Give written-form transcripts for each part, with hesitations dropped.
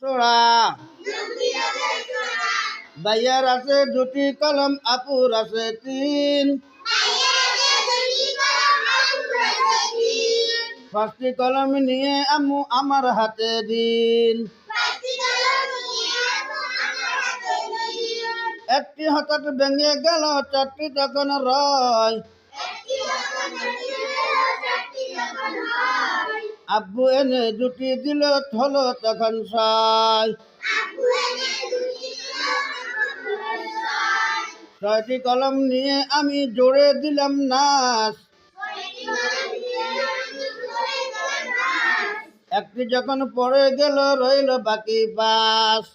ছোড়া ভাইয়ার আছে দুটি কলম, আপুর আছে তিন। পাঁচটি কলম নিয়ে আম্মু আমার হাতে দিন। একটি হঠাৎ ভেঙে গেল, চারটি তখন রয়। আব্বু এনে দুটি দিল, হলো তখন ছয়। ছয়টি কলম নিয়ে আমি জোরে দিলাম নাচ। একটি যখন পড়ে গেল, রইল বাকি পাঁচ।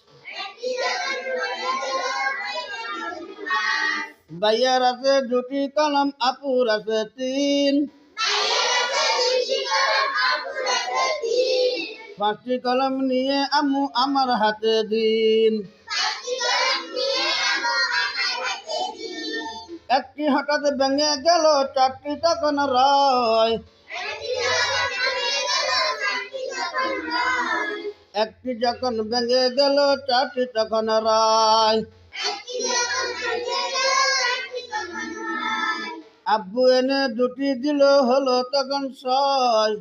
ভাইয়ার আছে দুটি কলম, আপুর আছে তিন। পাঁচটি কলম নিয়ে আম্মু আমার হাতে দিন। একটি হঠাৎ ভেঙে গেল, চারটি তখন রয়। একটি যখন ভেঙে গেল, চারটি তখন রয়। আব্বু এনে দুটি দিল, হলো তখন ছয়।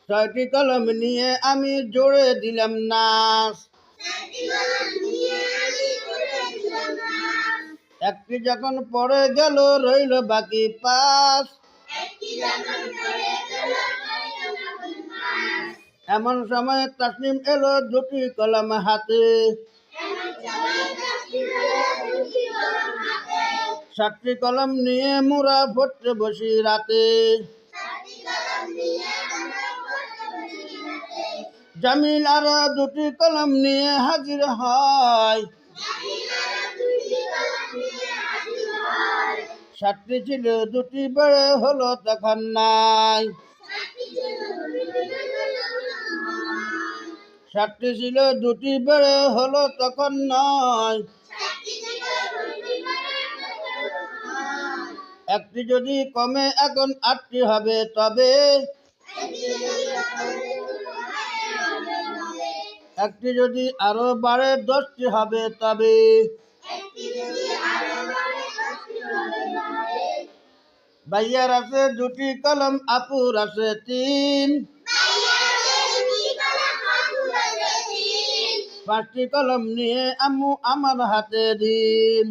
ছয়টি কলম নিয়ে আমি জোরে দিলাম নাচ। একটি যখন পড়ে গেল, রইল বাকি পাঁচ। এমন সময় তাসলিম এলো দুটি কলম হাতে। সাতটি কলম নিয়ে মোরা পড়তে বসি রাতে। জামিল আর দুটি কলম নিয়ে হাজির হয়। সাতটি ছিল দুটি বেড়ে হলো তখন নাই। সাতটি ছিল দুটি বেড়ে হলো তখন নয়। একটি যদি কমে এখন আটটি হবে তবে। একটি যদি আরো বাড়ে 10টি হবে তবে। ভাইয়ার আছে দুটি কলম, আপুর আছে তিন। পাঁচটি কলম নিয়ে আম্মু আমার হাতে দিন।